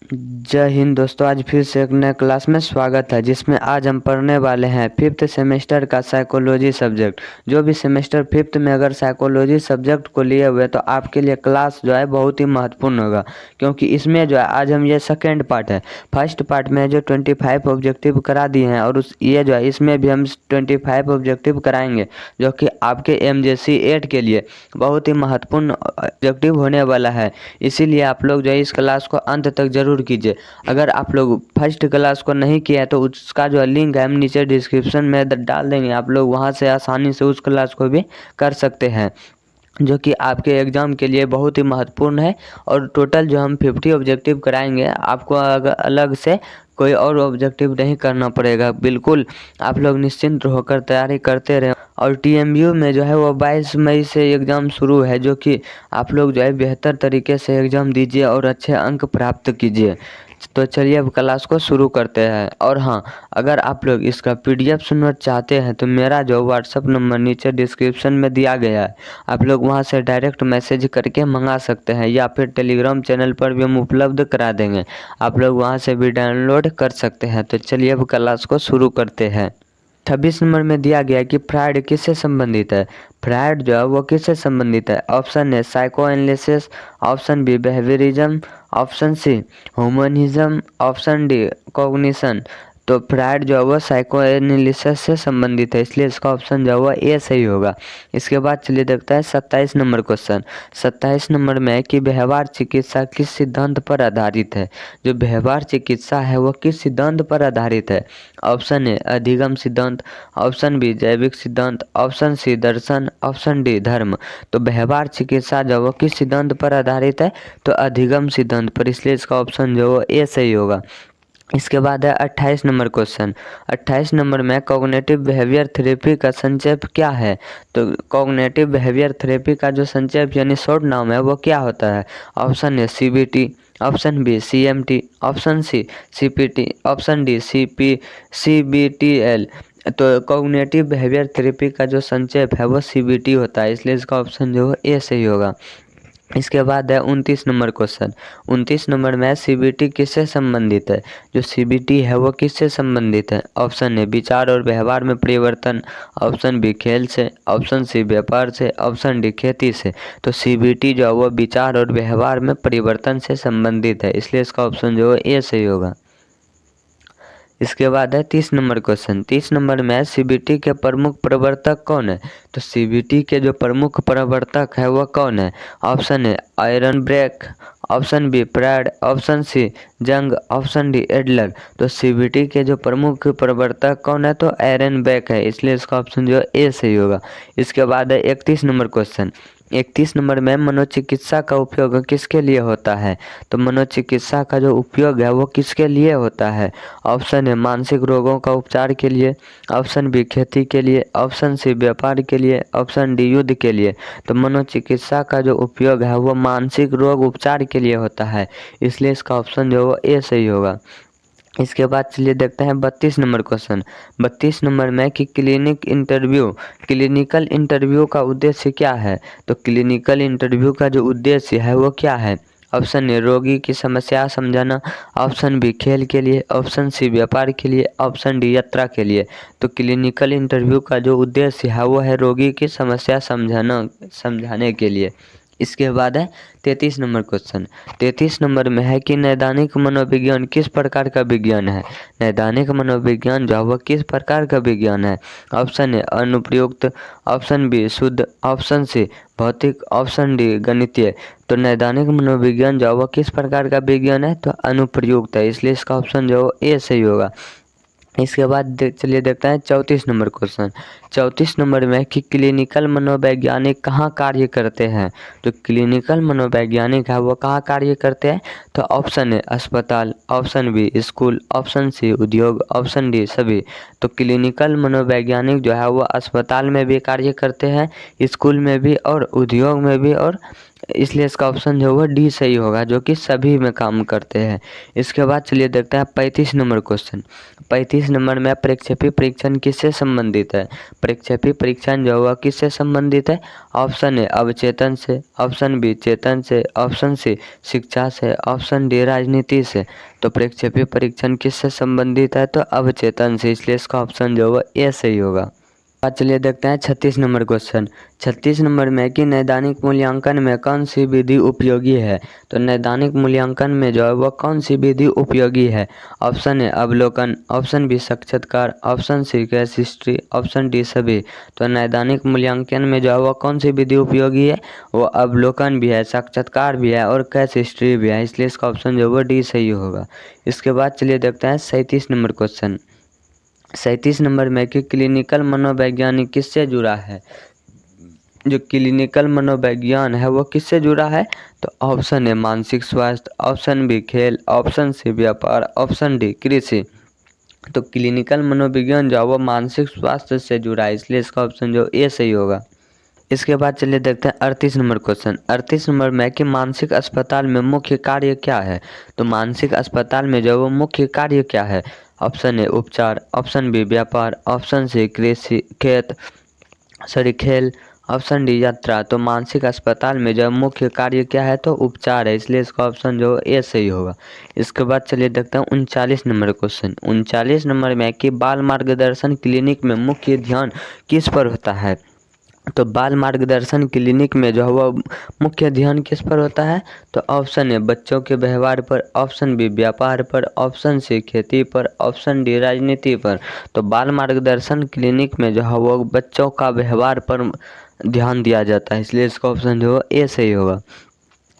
जय हिंद दोस्तों। आज फिर से एक नए क्लास में स्वागत है, जिसमें आज हम पढ़ने वाले हैं फिफ्थ सेमेस्टर का साइकोलॉजी सब्जेक्ट। जो भी सेमेस्टर फिफ्थ में अगर साइकोलॉजी सब्जेक्ट को लिए हुए तो आपके लिए क्लास जो है बहुत ही महत्वपूर्ण होगा, क्योंकि इसमें जो है आज हम ये सेकेंड पार्ट है। फर्स्ट पार्ट में जो 25 ऑब्जेक्टिव करा दिए हैं और ये जो है इसमें भी हम 25 ऑब्जेक्टिव कराएंगे, जो कि आपके MJC 8 के लिए बहुत ही महत्वपूर्ण ऑब्जेक्टिव होने वाला है। इसीलिए आप लोग जो है इस क्लास को अंत तक जरूर कीजिए। अगर आप लोग फर्स्ट क्लास को नहीं किया है तो उसका जो लिंक है हम नीचे डिस्क्रिप्शन में डाल देंगे, आप लोग वहां से आसानी से उस क्लास को भी कर सकते हैं, जो कि आपके एग्ज़ाम के लिए बहुत ही महत्वपूर्ण है। और टोटल जो हम 50 ऑब्जेक्टिव कराएंगे, आपको अलग से कोई और ऑब्जेक्टिव नहीं करना पड़ेगा। बिल्कुल आप लोग निश्चिंत होकर तैयारी करते रहें। और TMU में जो है वो 22 मई से एग्ज़ाम शुरू है, जो कि आप लोग जो है बेहतर तरीके से एग्ज़ाम दीजिए और अच्छे अंक प्राप्त कीजिए। तो चलिए अब क्लास को शुरू करते हैं। और हाँ, अगर आप लोग इसका PDF सुनना चाहते हैं तो मेरा जो व्हाट्सअप नंबर नीचे डिस्क्रिप्शन में दिया गया है, आप लोग वहां से डायरेक्ट मैसेज करके मंगा सकते हैं, या फिर टेलीग्राम चैनल पर भी हम उपलब्ध करा देंगे, आप लोग वहां से भी डाउनलोड कर सकते हैं। तो चलिए अब क्लास को शुरू करते हैं। 26 नंबर में दिया गया है कि फ्रायड किससे संबंधित है। फ्रायड जो है वो किससे संबंधित है। Option A psychoanalysis, option B behaviourism, option C humanism, option D cognition. तो फ्रायड जो है वो साइको एनालिसिस से संबंधित है, इसलिए इसका ऑप्शन जो है वो ए सही होगा। इसके बाद चलिए देखते हैं 27 नंबर क्वेश्चन। 27 नंबर में है कि व्यवहार चिकित्सा किस सिद्धांत पर आधारित है। जो व्यवहार चिकित्सा है वो किस सिद्धांत पर आधारित है। ऑप्शन ए अधिगम सिद्धांत, ऑप्शन बी जैविक सिद्धांत, ऑप्शन सी दर्शन, ऑप्शन डी धर्म। तो व्यवहार चिकित्सा जो वो किस सिद्धांत पर आधारित है, तो अधिगम सिद्धांत पर, इसलिए इसका ऑप्शन जो वो ए सही होगा। इसके बाद है 28 नंबर क्वेश्चन। 28 नंबर में कॉग्निटिव बिहेवियर थेरेपी का संक्षेप क्या है। तो कॉग्निटिव बिहेवियर थेरेपी का जो संक्षेप यानी शॉर्ट नाम है वो क्या होता है। Option A CBT, option B CMT, option C CPT, option D CBTL। तो कॉग्निटिव बिहेवियर थेरेपी का जो संक्षेप है वो CBT होता है, इसलिए इसका ऑप्शन जो है ए सही होगा। इसके बाद है 29 नंबर क्वेश्चन। 29 नंबर में CBT किससे संबंधित है। जो CBT है वो किससे संबंधित है। ऑप्शन ए विचार और व्यवहार में परिवर्तन, ऑप्शन बी खेल से, ऑप्शन सी व्यापार से, ऑप्शन डी खेती से। तो CBT जो है वो विचार और व्यवहार में परिवर्तन से संबंधित है, इसलिए इसका ऑप्शन जो है ए सही होगा। इसके बाद है 30 नंबर क्वेश्चन। 30 नंबर में CBT के प्रमुख प्रवर्तक कौन है। तो CBT के जो प्रमुख प्रवर्तक है वो कौन है। Option A Aaron Beck, option B Freud, option C Jung, option D Adler. तो CBT के जो प्रमुख प्रवर्तक कौन है, तो आयरन ब्रेक है, इसलिए इसका ऑप्शन जो है ए सही होगा। इसके बाद है 31 नंबर क्वेश्चन। 31 नंबर में मनोचिकित्सा का उपयोग किसके लिए होता है। तो मनोचिकित्सा का जो उपयोग है वो किसके लिए होता है। ऑप्शन है मानसिक रोगों का उपचार के लिए, ऑप्शन बी खेती के लिए, ऑप्शन सी व्यापार के लिए, ऑप्शन डी युद्ध के लिए। तो मनोचिकित्सा का जो उपयोग है वो मानसिक रोग उपचार के लिए होता है, इसलिए इसका ऑप्शन जो है ए सही होगा। इसके बाद चलिए देखते हैं 32 नंबर क्वेश्चन। 32 नंबर में कि क्लिनिकल इंटरव्यू का उद्देश्य क्या है। तो क्लिनिकल इंटरव्यू का जो उद्देश्य है वो क्या है। ऑप्शन ए रोगी की समस्या समझाना, ऑप्शन बी खेल के लिए, ऑप्शन सी व्यापार के लिए, ऑप्शन डी यात्रा के लिए। तो क्लिनिकल इंटरव्यू का जो उद्देश्य है वो है रोगी की समस्या समझाने के लिए। इसके बाद है 33 नंबर क्वेश्चन। 33 नंबर में है कि नैदानिक मनोविज्ञान किस प्रकार का विज्ञान है। नैदानिक मनोविज्ञान जो है वह किस प्रकार का विज्ञान है। ऑप्शन ए अनुप्रयुक्त, ऑप्शन बी शुद्ध, ऑप्शन सी भौतिक, ऑप्शन डी गणितीय। तो नैदानिक मनोविज्ञान जो है वह किस प्रकार का विज्ञान है, तो अनुप्रयुक्त है, इसलिए इसका ऑप्शन जो है ए सही होगा। इसके बाद चलिए देखते हैं 34 नंबर क्वेश्चन। 34 नंबर में कि क्लिनिकल मनोवैज्ञानिक कहाँ कार्य करते हैं। तो क्लिनिकल मनोवैज्ञानिक है वो कहाँ कार्य करते हैं। तो ऑप्शन है अस्पताल, option B school, option C उद्योग, ऑप्शन डी सभी। तो क्लिनिकल मनोवैज्ञानिक जो है वो अस्पताल में भी कार्य करते हैं, स्कूल में भी और उद्योग में भी और इसलिए इसका ऑप्शन जो होगा डी सही होगा, जो कि सभी में काम करते हैं। इसके बाद चलिए देखते हैं 35 नंबर क्वेश्चन। 35 नंबर में प्रक्षेपी परीक्षण किससे संबंधित है? प्रक्षेपी परीक्षण जो होगा किससे संबंधित है? ऑप्शन ए अवचेतन से, ऑप्शन बी चेतन से, ऑप्शन सी शिक्षा से, ऑप्शन डी राजनीति से। तो प्रक्षेपी परीक्षण किससे संबंधित है? तो अवचेतन से, इसलिए इसका ऑप्शन जो होगा ए सही होगा। आज चलिए देखते हैं 36 नंबर क्वेश्चन। 36 नंबर में कि नैदानिक मूल्यांकन में कौन सी विधि उपयोगी है? तो नैदानिक मूल्यांकन में जो है वह कौन सी विधि उपयोगी है? ऑप्शन ए अवलोकन, ऑप्शन बी साक्षात्कार, option C case history, option D सभी। तो नैदानिक मूल्यांकन में जो है वह कौन सी विधि उपयोगी है? वो अवलोकन भी है, साक्षात्कार भी है और केस हिस्ट्री भी है, इसलिए इसका ऑप्शन जो है डी सही होगा। इसके बाद चलिए देखते हैं 37 नंबर क्वेश्चन। 37 नंबर में कि क्लिनिकल मनोवैज्ञानिक किससे जुड़ा है? जो क्लिनिकल मनोविज्ञान है वो किससे जुड़ा है? तो ऑप्शन ए मानसिक स्वास्थ्य, ऑप्शन बी खेल, ऑप्शन सी व्यापार, ऑप्शन डी कृषि। तो क्लिनिकल मनोविज्ञान जो है वो मानसिक स्वास्थ्य से जुड़ा है, इसलिए इसका ऑप्शन जो ए सही होगा। इसके बाद चलिए देखते हैं 38 नंबर क्वेश्चन। 38 नंबर में कि मानसिक अस्पताल में मुख्य कार्य क्या है? तो मानसिक अस्पताल में जो वो मुख्य कार्य क्या है? ऑप्शन ए उपचार, ऑप्शन बी व्यापार, ऑप्शन सी कृषि खेल, ऑप्शन डी यात्रा। तो मानसिक अस्पताल में जो मुख्य कार्य क्या है? तो उपचार है, इसलिए इसका ऑप्शन जो ए सही होगा। इसके बाद चलिए देखते हैं 39 नंबर क्वेश्चन। 39 नंबर में कि बाल मार्गदर्शन क्लिनिक में मुख्य ध्यान किस पर होता है? तो बाल मार्गदर्शन क्लिनिक में जो है वह मुख्य ध्यान किस पर होता है? तो ऑप्शन ए बच्चों के व्यवहार पर, ऑप्शन बी व्यापार पर, ऑप्शन सी खेती पर, ऑप्शन डी राजनीति पर। तो बाल मार्गदर्शन क्लिनिक में जो है वो बच्चों का व्यवहार पर ध्यान दिया जाता है, इसलिए इसका ऑप्शन जो है ए सही होगा।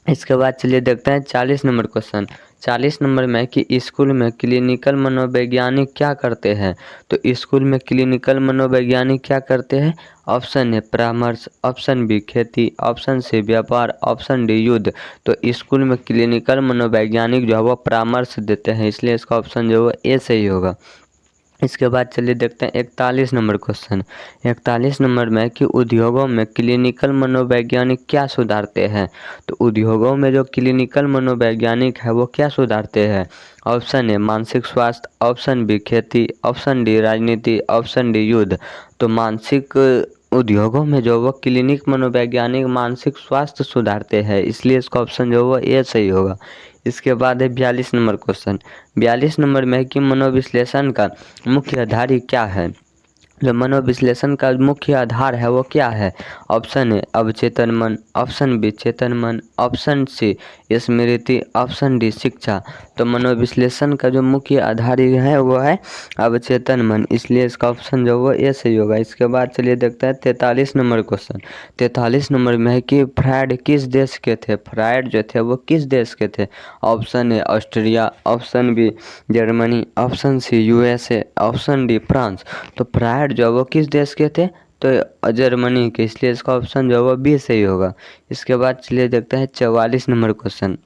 इसके बाद चलिए देखते हैं 40 नंबर क्वेश्चन। 40 नंबर में कि स्कूल में क्लिनिकल मनोवैज्ञानिक क्या करते हैं? तो स्कूल में क्लिनिकल मनोवैज्ञानिक क्या करते हैं? ऑप्शन है परामर्श, ऑप्शन बी खेती, ऑप्शन सी व्यापार, ऑप्शन डी युद्ध। तो स्कूल में क्लिनिकल मनोवैज्ञानिक जो है वो परामर्श देते हैं, इसलिए इसका ऑप्शन जो है ए सही होगा। इसके बाद चलिए देखते हैं 41 नंबर क्वेश्चन। 41 नंबर में कि उद्योगों में क्लिनिकल मनोवैज्ञानिक क्या सुधारते हैं? तो उद्योगों में जो क्लिनिकल मनोवैज्ञानिक है वो क्या सुधारते हैं? ऑप्शन ए मानसिक स्वास्थ्य, ऑप्शन बी खेती, ऑप्शन डी राजनीति, ऑप्शन डी युद्ध। तो मानसिक उद्योगों में जो वो क्लिनिक मनोवैज्ञानिक मानसिक स्वास्थ्य सुधारते हैं, इसलिए इसका ऑप्शन जो वो ए सही होगा। इसके बाद है 42 नंबर क्वेश्चन। 42 नंबर में है कि मनोविश्लेषण का मुख्य आधार क्या है? जो मनोविश्लेषण का मुख्य आधार है वो क्या है? ऑप्शन ए अवचेतन मन, ऑप्शन बी चेतन मन, ऑप्शन सी स्मृति, ऑप्शन डी शिक्षा। तो मनोविश्लेषण का जो मुख्य आधार है वो है अवचेतन मन, इसलिए इसका ऑप्शन जो वो ए सही होगा। इसके बाद चलिए देखते हैं 43 नंबर क्वेश्चन। 43 नंबर में है कि फ्रायड किस देश के थे? फ्रायड जो थे वो किस देश के थे? Option A Austria, option B Germany, option C USA, option D France. तो फ्रायड जो वो किस देश के थे? तो जर्मनी के, इसलिए इसका ऑप्शन जो है वो बी सही होगा। इसके बाद चलिए देखते हैं 44 नंबर क्वेश्चन।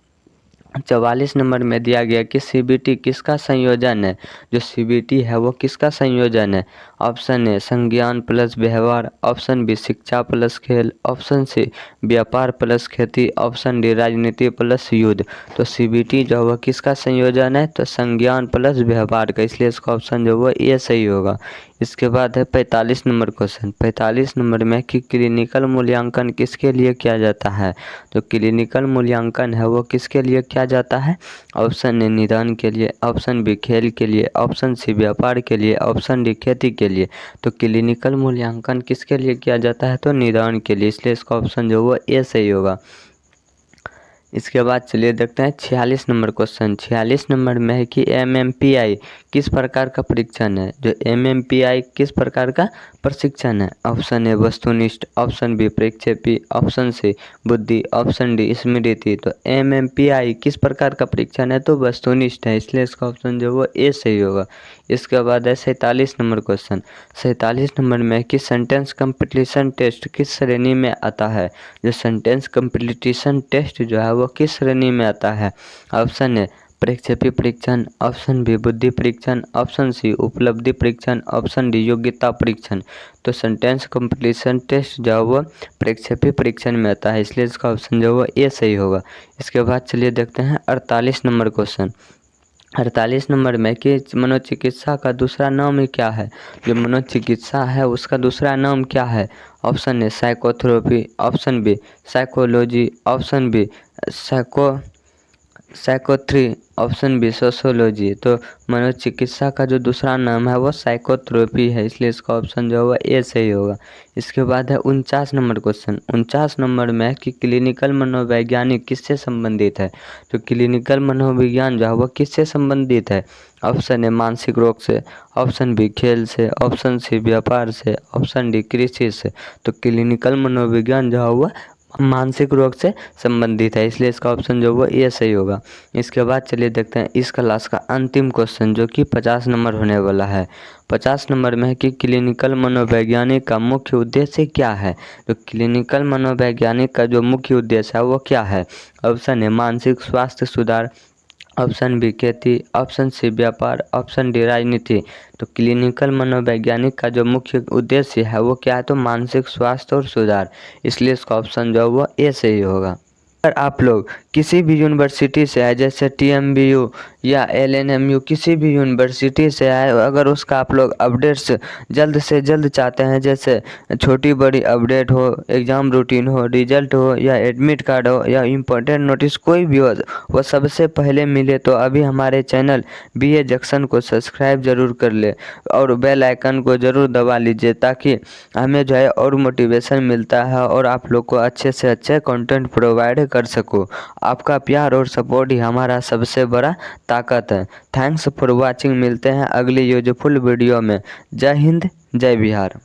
44 नंबर में दिया गया कि सीबीटी किसका संयोजन है? जो सीबीटी है वो किसका संयोजन है? ऑप्शन ए संज्ञान प्लस व्यवहार, ऑप्शन बी शिक्षा प्लस खेल, ऑप्शन सी व्यापार प्लस खेती, ऑप्शन डी राजनीति प्लस युद्ध। तो सीबीटी जो है किसका संयोजन है? तो संज्ञान प्लस व्यवहार का, इसलिए इसका ऑप्शन जो है ये सही होगा। इसके बाद है 45 नंबर क्वेश्चन। 45 नंबर में कि क्लिनिकल मूल्यांकन किसके लिए किया जाता है? जो क्लिनिकल मूल्यांकन है वो किसके लिए किया जाता है? ऑप्शन ए निदान के लिए, ऑप्शन बी खेल के लिए, ऑप्शन सी व्यापार के लिए, ऑप्शन डी खेती के लिए। तो क्लिनिकल मूल्यांकन किसके लिए किया जाता है? तो निदान के लिए, इसलिए इसका ऑप्शन जो वो ए सही होगा। इसके बाद चलिए देखते हैं 46 नंबर क्वेश्चन। 46 नंबर में है कि MMPI किस प्रकार का परीक्षण है? जो MMPI किस प्रकार का प्रशिक्षण है? ऑप्शन ए वस्तुनिष्ठ, ऑप्शन बी प्रक्षेपी, ऑप्शन सी बुद्धि, ऑप्शन डी स्मृति। तो MMPI किस प्रकार का परीक्षण है? तो वस्तुनिष्ठ है, इसलिए इसका ऑप्शन जो वो ए सही होगा। इसके बाद है 47 नंबर क्वेश्चन। 47 नंबर में कि सेंटेंस कंप्लीशन टेस्ट किस श्रेणी में आता है? जो सेंटेंस कंप्लीशन टेस्ट जो है वो किस श्रेणी में आता है? ऑप्शन ए प्रक्षेपी परीक्षण, ऑप्शन बी बुद्धि परीक्षण, ऑप्शन सी उपलब्धि परीक्षण, ऑप्शन डी योग्यता परीक्षण। तो सेंटेंस कंप्लीशन टेस्ट जो है वो प्रक्षेपी परीक्षण में आता है, इसलिए इसका ऑप्शन जो है वो ए सही होगा। इसके बाद चलिए देखते हैं 48 नंबर क्वेश्चन। 48 नंबर में कि मनोचिकित्सा का दूसरा नाम क्या है। जो मनोचिकित्सा है उसका दूसरा नाम क्या है। Option A psychotherapy, option B psychology, option B psychiatry, option B sociology. तो मनोचिकित्सा का जो दूसरा नाम है वो साइकोथेरेपी है, इसलिए इसका ऑप्शन जो होगा ए सही होगा। इसके बाद है 49 नंबर क्वेश्चन। 49 नंबर में है कि क्लिनिकल मनोवैज्ञानिक किससे संबंधित है। तो क्लिनिकल मनोविज्ञान जो है वो किससे संबंधित है। ऑप्शन ए मानसिक रोग से, ऑप्शन बी खेल से, ऑप्शन सी व्यापार से, ऑप्शन डी कृषि से। तो क्लिनिकल मनोविज्ञान जो है वो मानसिक रोग से संबंधित है, इसलिए इसका ऑप्शन जो वो ये सही होगा। इसके बाद चलिए देखते हैं इस क्लास का अंतिम क्वेश्चन जो कि 50 नंबर होने वाला है। 50 नंबर में है कि क्लिनिकल मनोवैज्ञानिक का मुख्य उद्देश्य क्या है। तो क्लिनिकल मनोवैज्ञानिक का जो मुख्य उद्देश्य है वो क्या है। ऑप्शन ए मानसिक स्वास्थ्य सुधार, ऑप्शन बी खेती, ऑप्शन सी व्यापार, ऑप्शन डी राजनीति। तो क्लिनिकल मनोवैज्ञानिक का जो मुख्य उद्देश्य है वो क्या है, तो मानसिक स्वास्थ्य और सुधार, इसलिए इसका ऑप्शन जो है वो ए सही होगा। अगर आप लोग किसी भी यूनिवर्सिटी से आए, जैसे TMBU या LNMU, किसी भी यूनिवर्सिटी से आए, अगर उसका आप लोग अपडेट्स जल्द से जल्द चाहते हैं, जैसे छोटी बड़ी अपडेट हो, एग्ज़ाम रूटीन हो, रिजल्ट हो, या एडमिट कार्ड हो, या इम्पोर्टेंट नोटिस कोई भी हो, वो सबसे पहले मिले, तो अभी हमारे चैनल BA जंक्शन को सब्सक्राइब ज़रूर कर ले और बेल आइकन को ज़रूर दबा लीजिए, ताकि हमें जो है और मोटिवेशन मिलता है और आप लोग को अच्छे से अच्छे कंटेंट प्रोवाइड कर सको। आपका प्यार और सपोर्ट ही हमारा सबसे बड़ा ताकत है। Thanks for watching. मिलते हैं अगली यूजफुल वीडियो में। जय हिंद, जय बिहार।